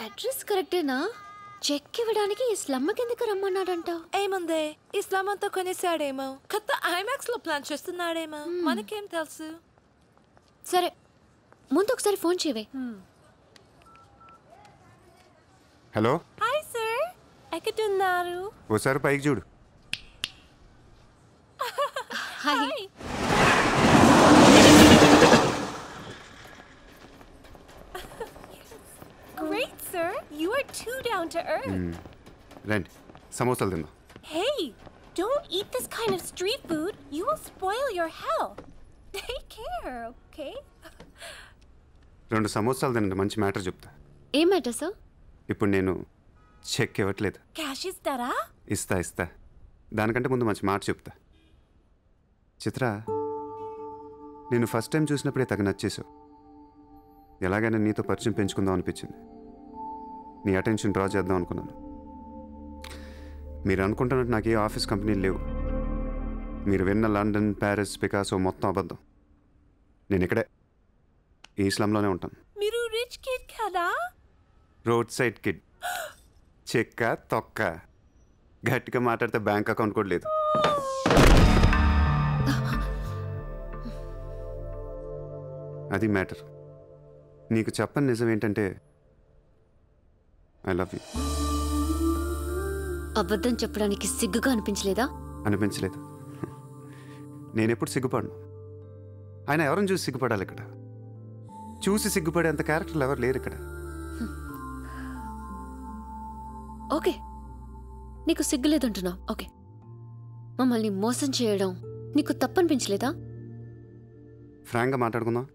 Address కరెక్టేనా? Check ఇవ్వడానికి ఈ స్లమ్ కిందకి రమ్మన్నాడంట. ఏముందే, ఈ స్లమ్ అంతా కొనేసాడేమో, కొత్త ఐమాక్స్ లో ప్లాన్ చేస్తున్నాడేమో, మనకేం తెలుసు. సరే, ముందు ఒకసారి ఫోన్ చేయవే. హలో. హాయ్ సార్, ఎక్కడున్నారు? ఓసారి పైకి చూడు. Hi. Great sir, you are too down to earth. రండి, సమోసాలు తిందాం. Hey, don't eat this kind of street food. You will spoil your health. Take care, okay? 2 సమోసాలు తినండి, మంచి మ్యాటర్ చెప్తా. ఏం మ్యాటర్ సార్? ఇప్పుడు నేను చెక్ ఇవ్వట్లేదు. క్యాష్ ఇస్తారా? ఇస్తా. దానికంటే ముందు మంచి మాట చెప్తా. చిత్ర, నేను ఫస్ట్ టైం చూసినప్పుడే తగ్గ నచ్చేసావు. ఎలాగైనా నీతో పరిచయం పెంచుకుందాం అనిపించింది. నీ అటెన్షన్ డ్రా చేద్దాం అనుకున్నాను. మీరు అనుకుంటున్నట్టు నాకు ఏ ఆఫీస్ కంపెనీలు లేవు. మీరు విన్న లండన్, ప్యారిస్, పికాసో మొత్తం అబద్ధం. నేను ఇక్కడే ఈ స్లమ్లోనే ఉంటాను. మీరు రిచ్ కిడ్ కదా? Road side kid. చెక్క తొక్క. గట్టిగా మాట్లాడితే బ్యాంక్ అకౌంట్ కూడా లేదు. అది మ్యాటర్. నీకు చెప్పని నిజం ఏంటంటే ఐ లవ్ యూ. అబద్ధం చెప్పడానికి సిగ్గుగా అనిపించలేదా? అనిపించలేదు. నేనెప్పుడు సిగ్గుపడను. ఆయన ఎవరిని చూసి సిగ్గుపడాలి? ఇక్కడ చూసి సిగ్గుపడేంత క్యారెక్టర్లు ఎవరు లేరు ఇక్కడ. ఓకే, నీకు సిగ్గు లేదంటున్నావు. ఓకే, మమ్మల్ని మోసం చేయడం నీకు తప్పనిపించలేదా? ఫ్రాంక్గా మాట్లాడుకుందాం.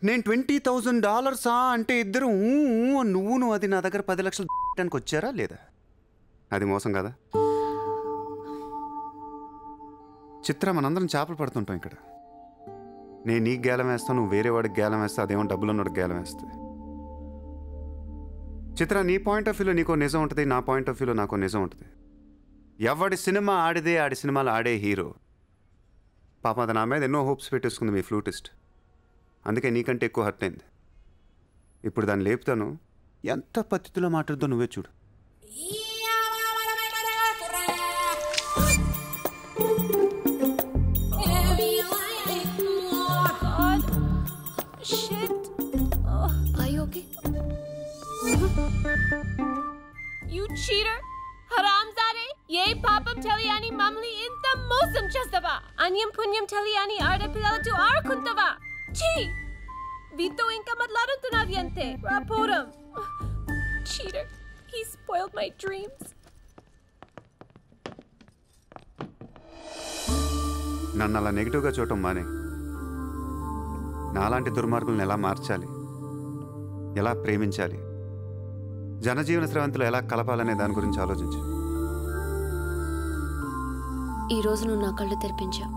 నేను $20,000 అంటే ఇద్దరు నువ్వు అది నా దగ్గర 10 లక్షలు డానికి వచ్చారా లేదా? అది మోసం కదా? చిత్ర, మనందరం చేపలు పడుతుంటాం ఇక్కడ. నేను నీకు గేలం వేస్తాను, నువ్వు వేరే వాడికి గేలం వేస్తా, అదేమో డబ్బులు ఉన్నవాడికి గేలం వేస్తే. చిత్ర, నీ పాయింట్ ఆఫ్ వ్యూలో నీకో నిజం ఉంటుంది, నా పాయింట్ ఆఫ్ వ్యూలో నాకో నిజం ఉంటుంది. ఎవడి సినిమా ఆడిదే ఆడి సినిమాలు ఆడే హీరో. పాపం అది నా మీద ఎన్నో హోప్స్ పెట్టేసుకుంది మీ ఫ్లూటిస్ట్. అందుకే నీకంటే ఎక్కువ హర్ట్ అయింది. ఇప్పుడు దాన్ని లేపుతాను. ఎంత పద్ధతిలో మాట్లాడుతో నువ్వే చూడు. You cheater! Haramzade! Ye papam teliyani mamli inta mosam chestava! Anyam punyam teliyani arda pidalatu arkuntava! Chee! Vito inka matlarantunavi ante! Raporam! Cheater! He spoiled my dreams! నన్ను అలా నెగిటివ్గా చూడటం మానే. నాలాంటి దుర్మార్గులను ఎలా మార్చాలి, ఎలా ప్రేమించాలి, జనజీవన స్రవంతిలో ఎలా కలపాలనే దాని గురించి ఆలోచించు. ఈ రోజు నువ్వు నా కళ్ళు తెరిపించావు.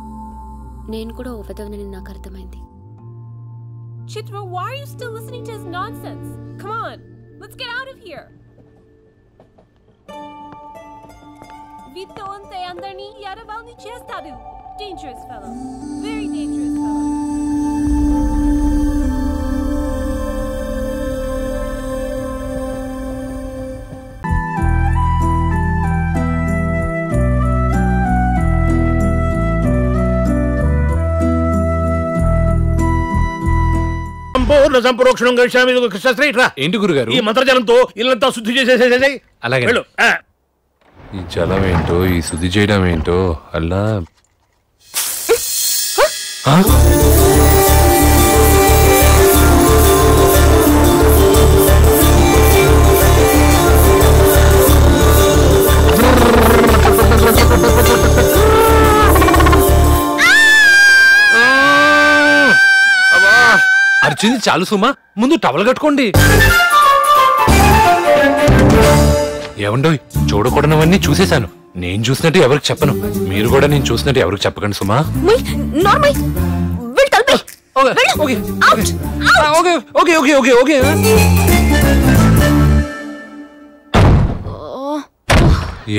నేను కూడా ఓ విధవనని నాకు అర్థమైంది. Chitra, why are you still listening to his nonsense? Come on, let's get out of here. Vito ante andarni yaravalni chestadu. Dangerous fellow. Very dangerous fellow. సంపరోక్షణం గడిచామి. ఏంటి గురుగారు? ఈ మంత్రజలంతో ఇల్లంతా శుద్ధి చేసేసేసేయ్. అలాగే. ఈ జలం ఏంటో, ఈ శుద్ధి చేయడం ఏంటో అలా. అర్చింది చాలు సుమా, ముందు టవల్ కట్టుకోండి. ఏమండోయ్, చూడకూడనవన్నీ చూసేశాను. నేను చూసినట్టు ఎవరికి చెప్పను, మీరు కూడా నేను చూసినట్టు ఎవరికి చెప్పకండి సుమా.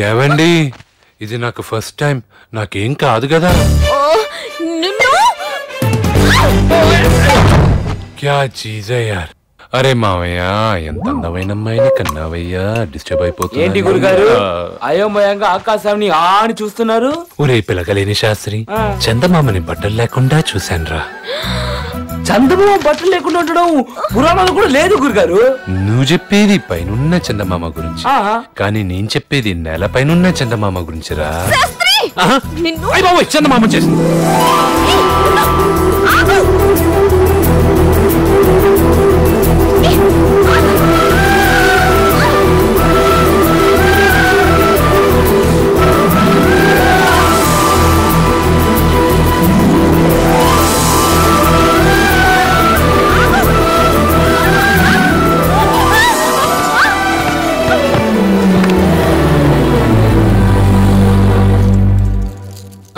ఏవండి, ఇది నాకు ఫస్ట్ టైం, నాకేం కాదు కదా. क्या चीज है यार, అరే మావయ్య ఎంత అందమైన అమ్మాయిని కన్నావయ్యా, డిస్టర్బ్ అయిపోతుంది. ఏంటి గురుగారు అయోమయంగా ఆకాశాన్ని ఆని చూస్తున్నారు? ఒరే పిలకలేని శాస్త్రి, చందమామని బట్టలు లేకుండా చూశానురా. చందమామ బట్టలు లేకుండా ఉండడం పురాణాలు కూడా లేదు గురుగారు. నువ్వు చెప్పేది పైనున్న చందమామ గురించి, కానీ నేను చెప్పేది నేల పైనున్న చందమామ గురించిరా. చందమామ చేసింది.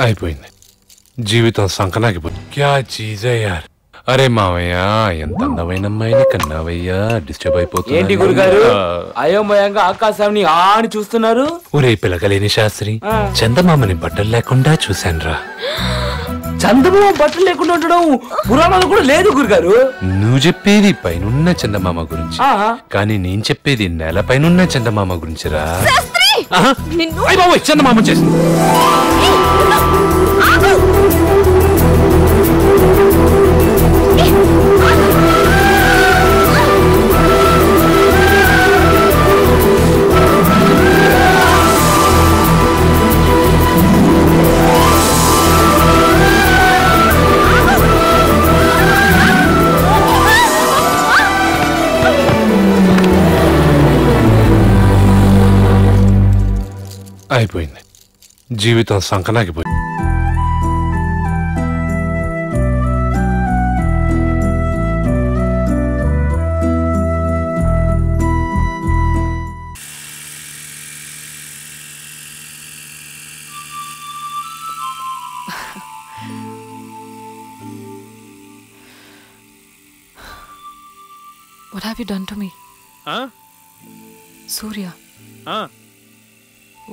అయిపోయింది, జీవితం సంకనాగిపోయింది. క్యా చీజ్ యార్. అరే మావయ్య ఎంత అందమైన అమ్మాయిని కన్నావయ్యా, డిస్టర్బ్ అయిపోతుంది. ఏంటి గురుగారు అయోమయంగా ఆకాశాన్ని ఆని చూస్తున్నారు? ఒరే పిలకలేని శాస్త్రి, చందమామని బట్టలు లేకుండా చూశానురా. చందమామ బట్టలు లేకుండా ఉండడం పురాణాలు కూడా లేదు గురుగారు. నువ్వు చెప్పేది పైనున్న చందమామ గురించి, కానీ నేను చెప్పేది నేల పైనున్న చందమామ గురించిరా. చందమామ చేసింది. అయిపోయింది, జీవితం సంకనాగిపోయింది. What have you done to me? Surya.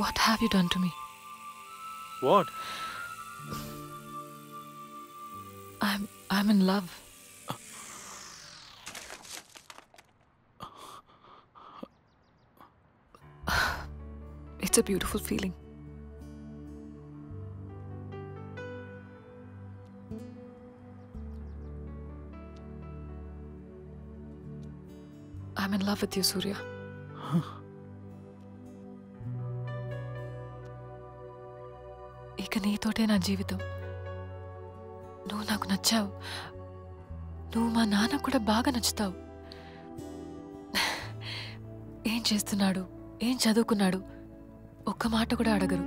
What have you done to me? What? I'm in love. It's a beautiful feeling. I'm in love with you, Surya. ఇక నీతోటే నా జీవితం. నువ్వు నాకు నచ్చావు. నువ్వు మా నాన్న కూడా బాగా నచ్చుతావు. ఏం చేస్తున్నాడు, ఏం చదువుకున్నాడు, ఒక్క మాట కూడా అడగరు.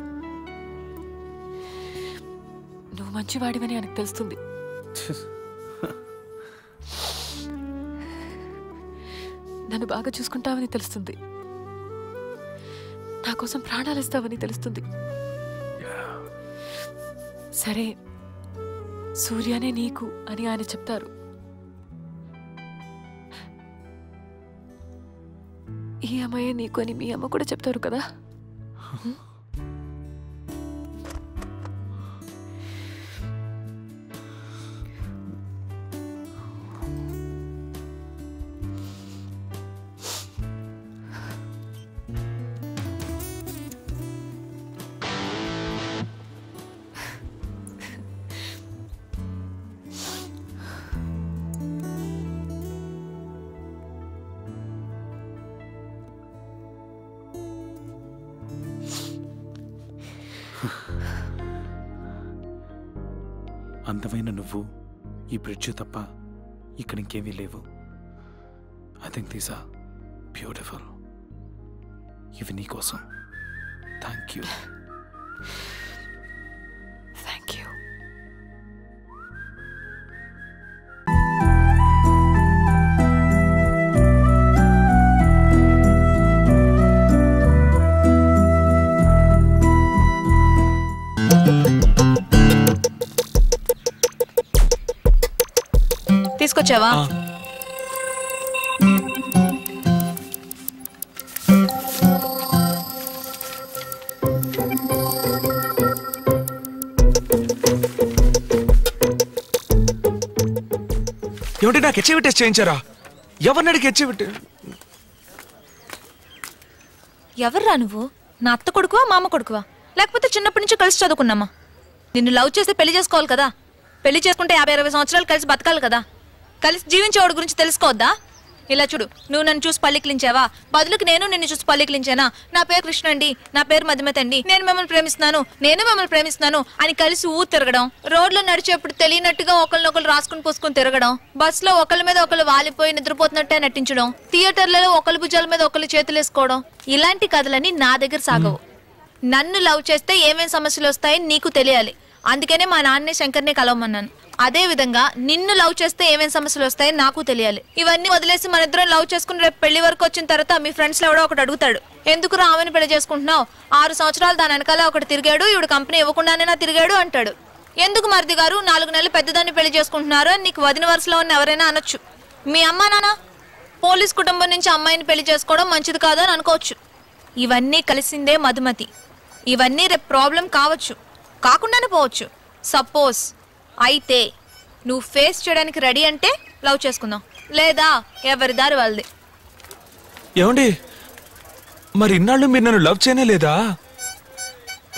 నువ్వు మంచివాడివని ఆయనకు తెలుస్తుంది. నన్ను బాగా చూసుకుంటావని తెలుస్తుంది. నా కోసం ప్రాణాలు ఇస్తావని తెలుస్తుంది. సరే, సూర్యనే నీకు అని ఆయన చెప్తారు. ఈ అమ్మాయే నీకు అని మీ అమ్మ కూడా చెప్తారు కదా. అందమైన నువ్వు, ఈ బ్రిడ్జ్ తప్ప ఇక్కడ ఇంకేమీ లేవు. I think these are beautiful. ఇవి నీ కోసం. Thank you. Thank you. తీసుకొచ్చావా? ఏమిటి నాకు హెచ్ఐవి టెస్ట్ చేయించారా? ఎవరిని అడిగి ఎచ్చి ఎవర్రా నువ్వు? నా అత్త కొడుకువా మామ కొడుకువా లేకపోతే చిన్నప్పటి నుంచి కలిసి చదువుకున్నామా? నిన్ను లవ్ చేస్తే పెళ్లి చేసుకోవాలి కదా. పెళ్లి చేసుకుంటే 50-60 సంవత్సరాలు కలిసి బతకాలి కదా. కలిసి జీవించేవాడి గురించి తెలుసుకోవద్దా? ఇలా చూడు, నువ్వు నన్ను చూసి పల్లికిలించావా, బదులుకి నేను నిన్ను చూసి పల్లికిలించానా? నా పేరు కృష్ణ అండి, నా పేరు మధుమతి అండి, నేను మిమ్మల్ని ప్రేమిస్తున్నాను, నేను మిమ్మల్ని ప్రేమిస్తున్నాను అని కలిసి ఊరు తిరగడం, రోడ్లో నడిచేప్పుడు తెలియనట్టుగా ఒకరినొకరు రాసుకుని పూసుకుని తిరగడం, బస్సులో ఒకళ్ళ మీద ఒకళ్ళు వాలిపోయి నిద్రపోతున్నట్టే నటించడం, థియేటర్లలో ఒకళ్ళ భుజాల మీద ఒకళ్ళు చేతులు వేసుకోవడం, ఇలాంటి కథలన్నీ నా దగ్గర సాగవు. నన్ను లవ్ చేస్తే ఏమేం సమస్యలు వస్తాయని నీకు తెలియాలి. అందుకనే మా నాన్నే శంకర్నే కలవమన్నాను. అదే విధంగా నిన్ను లవ్ చేస్తే ఏమేం సమస్యలు వస్తాయని నాకు తెలియాలి. ఇవన్నీ వదిలేసి మన ఇద్దరం లవ్ చేసుకుని రేపు పెళ్లి వరకు వచ్చిన తర్వాత మీ ఫ్రెండ్స్ లో ఎవడో ఒకటి అడుగుతాడు, ఎందుకు రామని పెళ్లి చేసుకుంటున్నావు, 6 సంవత్సరాలు దాని వెనకాల ఒకటి తిరిగాడు, ఇవిడు కంపెనీ ఇవ్వకుండానే నా తిరిగాడు అంటాడు. ఎందుకు మరిది గారు 4 నెలలు పెద్దదాన్ని పెళ్లి చేసుకుంటున్నారు అని నీకు వదిన వరుసలో ఉన్న ఎవరైనా అనొచ్చు. మీ అమ్మా నాన్న పోలీస్ కుటుంబం నుంచి అమ్మాయిని పెళ్లి చేసుకోవడం మంచిది కాదు అని అనుకోవచ్చు. ఇవన్నీ కలిసిందే మధుమతి. ఇవన్నీ రేపు ప్రాబ్లం కావచ్చు, కాకుండానే పోవచ్చు. సపోజ్ అయితే నువ్వు ఫేస్ చేయడానికి రెడీ అంటే లవ్ చేసుకుందాం, లేదా ఎవరి దారి వాళ్ళది. ఏమండి మరి ఇన్నాళ్ళు మీరు నన్ను లవ్ చేయనే లేదా?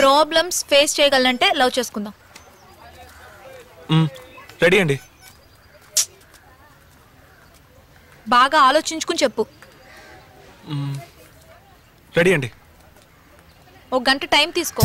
ప్రాబ్లమ్స్ ఫేస్ చేయగలనంటే లవ్ చేసుకుందాం. రెడీ అండి. బాగా ఆలోచించుకుని చెప్పు. రెడీ అండి. 1 గంట టైం తీసుకో.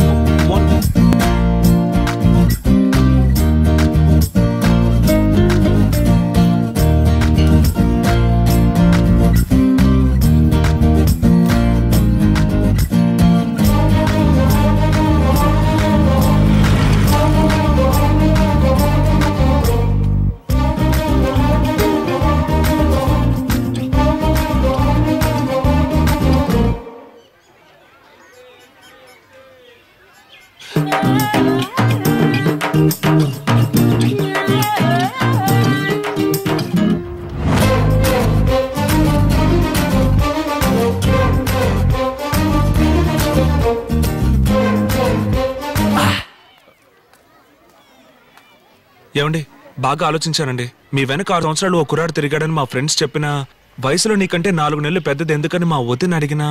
ఏమండి బాగా ఆలోచించానండి. మీ వెనక 6 సంవత్సరాలు ఓ కుర్రాడు తిరిగాడని మా ఫ్రెండ్స్ చెప్పినా, వయసులో నీకంటే 4 నెలలు పెద్దది ఎందుకని మా వదిన అడిగినా,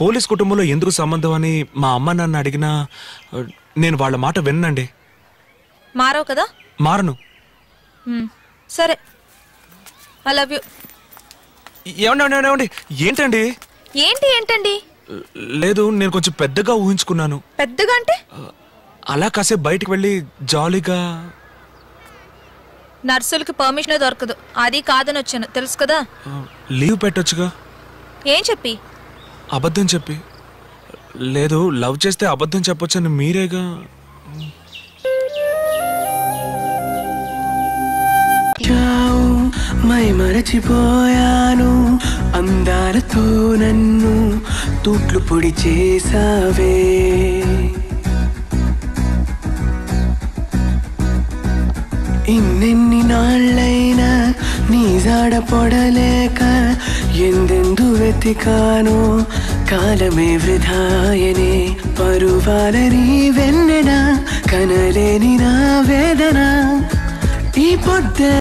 పోలీస్ కుటుంబంలో ఎందుకు సంబంధం అని మా అమ్మ నాన్న అడిగినా నేను వాళ్ళ మాట విన్నండి. మారవు కదా? మారను. సరే, ఐ లవ్ యూ. ఏమండి ఏంటండి? ఏంటండి? లేదు, నేను కొంచెం పెద్దగా ఊహించుకున్నాను. పెద్దగా అంటే? అలా కాసేపు బయటికి వెళ్ళి జాలీగా. నర్సులకి పర్మిషన్ దొరకదు, అది కాదని వచ్చాను తెలుసు కదా. లీవ్ పెట్టొచ్చుగా. ఏం చెప్పి? అబద్ధం చెప్పి. లేదు, లవ్ చేస్తే అబద్ధం చెప్పొచ్చని మీరేగా. మై మరచిపోయాను, అందాలతో నన్ను తూట్లు పొడి చేసావే. ఇన్నెన్ని నాళ్ళైనా నీ జాడ పొడలేక ఎందెందు వెతికానో, కాలమే వృధాయనే. పరువాలని వెన్నెన కనలేని నా వేదన ఈ పొద్దు